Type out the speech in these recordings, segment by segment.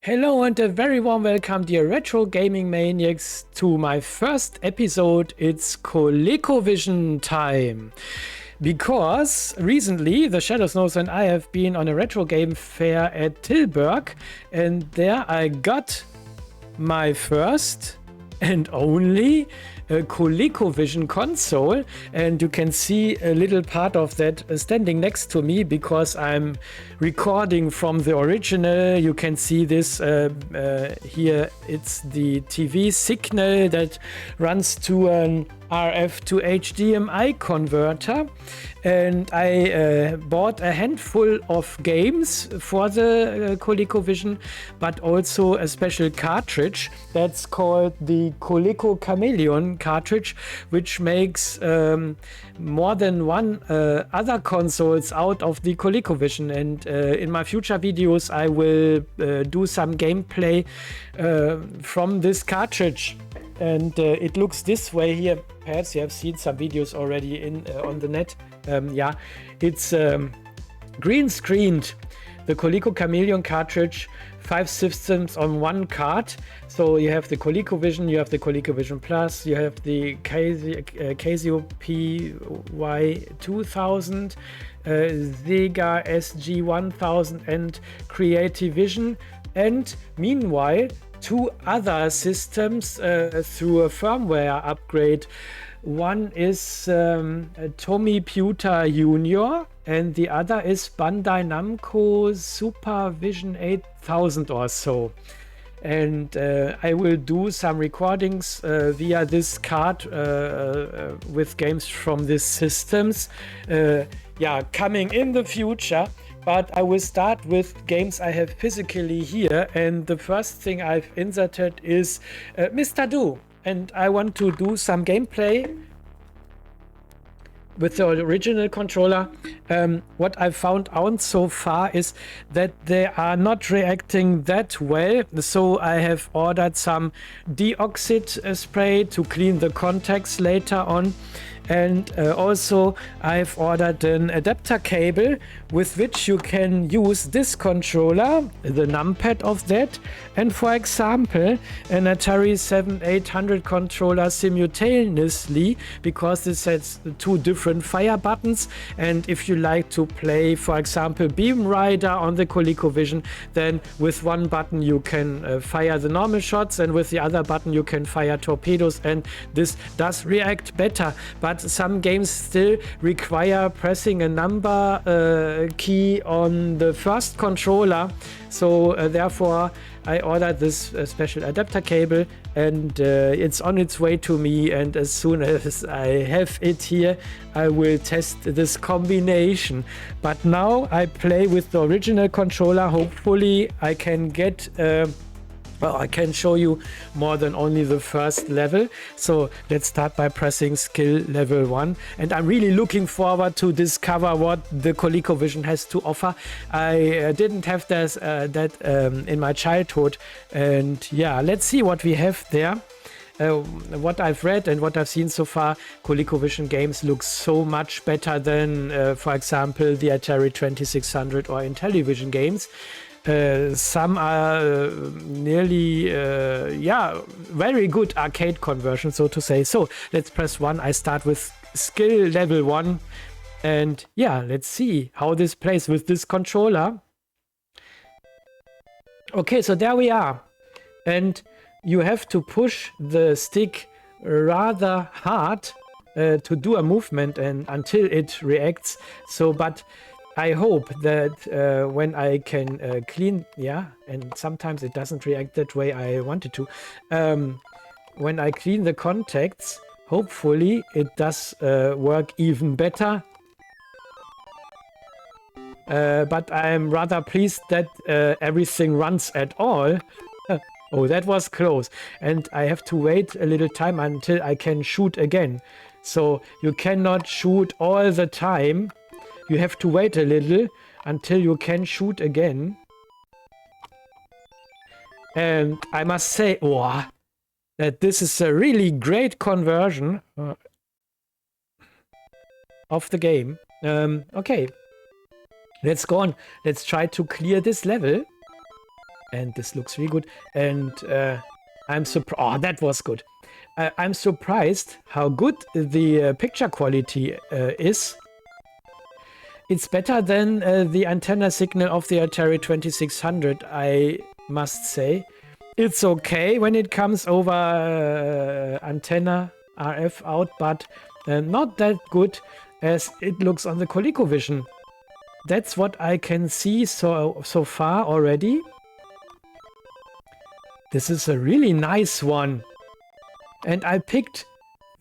Hello and a very warm welcome, dear retro gaming maniacs, to my first episode. It's ColecoVision time. Because recently the Shadows Knows and I have been on a retro game fair at Tilburg, and there I got my first and only ColecoVision console, and you can see a little part of that standing next to me because I'm recording from the original. You can see this here. It's the TV signal that runs to an RF to HDMI converter, and I bought a handful of games for the ColecoVision, but also a special cartridge that's called the Coleco Chameleon cartridge, which makes more than one other consoles out of the ColecoVision. And in my future videos I will do some gameplay from this cartridge. And it looks this way here. Perhaps you have seen some videos already on the net. Yeah, it's green screened. The Coleco Chameleon cartridge, 5 systems on one card. So you have the ColecoVision, you have the ColecoVision Plus, you have the Casio PY2000, Sega SG1000 and CreativeVision. And meanwhile, 2 other systems through a firmware upgrade. One is Tommy Pewter Junior, and the other is Bandai Namco Supervision 8000 or so. And I will do some recordings via this card with games from these systems. Yeah, coming in the future. But I will start with games I have physically here, and the first thing I've inserted is Mr. Do, and I want to do some gameplay with the original controller. What I've found out so far is that they are not reacting that well, so I have ordered some deoxit spray to clean the contacts later on. And also I've ordered an adapter cable with which you can use this controller, the numpad of that, and for example an Atari 7800 controller simultaneously, because this has 2 different fire buttons. And if you like to play, for example, Beam Rider on the ColecoVision, then with one button you can fire the normal shots, and with the other button you can fire torpedoes, and this does react better. But some games still require pressing a number key on the first controller, so therefore I ordered this special adapter cable, and it's on its way to me, and as soon as I have it here I will test this combination. But now I play with the original controller. Hopefully I can get well, I can show you more than only the first level. So let's start by pressing skill level 1. And I'm really looking forward to discover what the ColecoVision has to offer. I didn't have that in my childhood. And yeah, let's see what we have there. What I've read and what I've seen so far, ColecoVision games look so much better than, for example, the Atari 2600 or Intellivision games. Some are nearly, yeah, very good arcade conversion, so to say. So let's press 1. I start with skill level 1. And yeah, let's see how this plays with this controller. Okay, so there we are. And you have to push the stick rather hard to do a movement and until it reacts. So, but I hope that when I can clean, yeah, and sometimes it doesn't react that way I wanted to. When I clean the contacts, hopefully it does work even better. But I'm rather pleased that everything runs at all. Oh, that was close. And I have to wait a little time until I can shoot again. So you cannot shoot all the time. You have to wait a little until you can shoot again. And I must say, oh, that this is a really great conversion of the game. Okay, let's go on. Let's try to clear this level. and this looks really good. And I'm surprised. Oh, that was good. I'm surprised how good the picture quality is. It's better than the antenna signal of the Atari 2600, I must say. It's okay when it comes over antenna RF out, but not that good as it looks on the ColecoVision. That's what I can see so far already. This is a really nice one. And I picked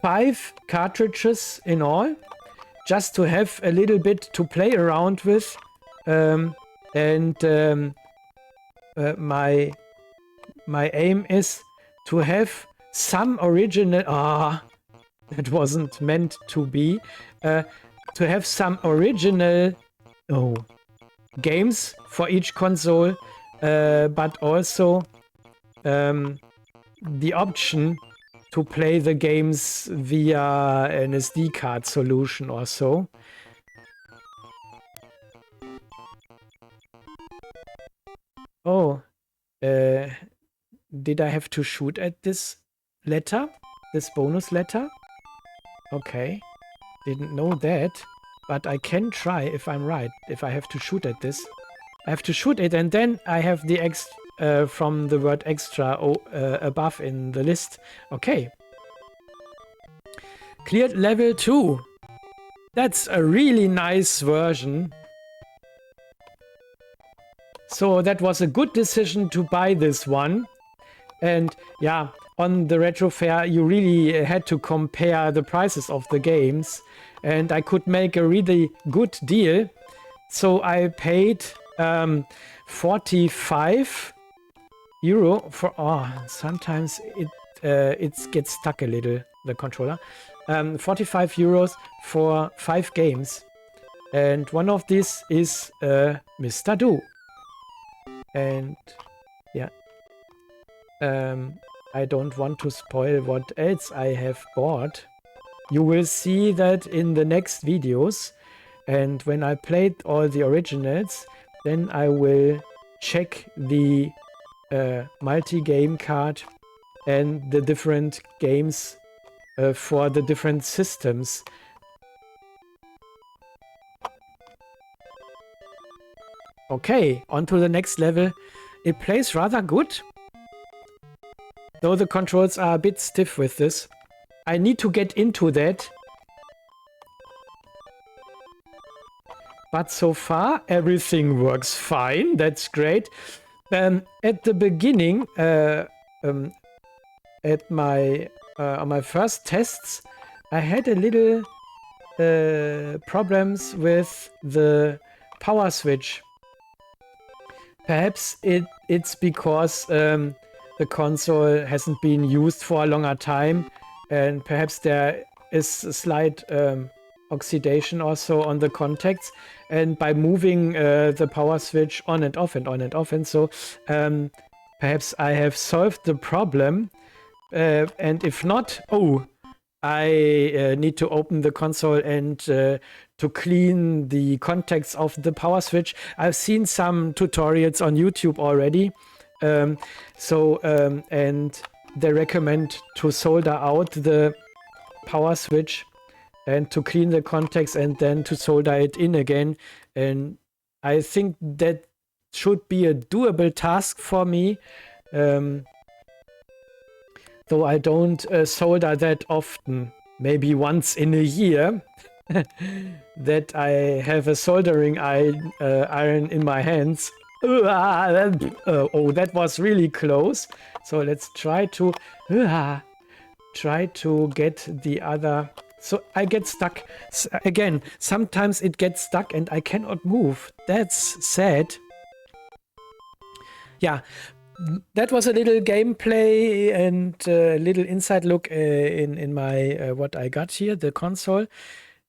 5 cartridges in all, just to have a little bit to play around with. My aim is to have some original... that wasn't meant to be. To have some original games for each console, but also the option to play the games via an SD card solution or so. Oh, did I have to shoot at this letter? This bonus letter? Okay, didn't know that, but I can try if I'm right, if I have to shoot at this. I have to shoot it and then I have the X from the word extra above in the list. Okay. Cleared level 2. That's a really nice version. So that was a good decision to buy this one. And yeah, on the Retro Fair, you really had to compare the prices of the games. And I could make a really good deal. So I paid 45 euro for... sometimes it gets stuck a little, the controller. 45 euros for 5 games. And one of these is Mr. Do. And yeah. I don't want to spoil what else I have bought. You will see that in the next videos. And when I played all the originals, then I will check the multi-game card and the different games for the different systems. Okay, on to the next level. It plays rather good, though the controls are a bit stiff with this. I need to get into that. But so far, everything works fine. That's great. At the beginning, at my on my first tests, I had a little problems with the power switch. Perhaps it's because the console hasn't been used for a longer time, and perhaps there is a slight oxidation also on the contacts, and by moving the power switch on and off and on and off, and so perhaps I have solved the problem, and if not, I need to open the console and to clean the contacts of the power switch. I've seen some tutorials on YouTube already, and they recommend to solder out the power switch and to clean the contacts and then to solder it in again. And I think that should be a doable task for me, though I don't solder that often, maybe once in a year, that I have a soldering iron in my hands. Oh, that was really close. So let's try to get the other. So I get stuck again. Sometimes it gets stuck and I cannot move. That's sad. Yeah, that was a little gameplay and a little inside look in my what I got here, the console.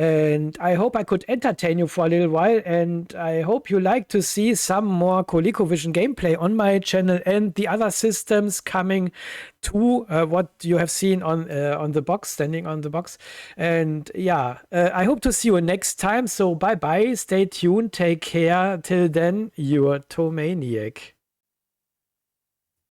And I hope I could entertain you for a little while, and I hope you like to see some more ColecoVision gameplay on my channel and the other systems coming to what you have seen on the box, standing on the box. And yeah, I hope to see you next time. So bye bye, stay tuned, take care. Till then, your Thomaniac.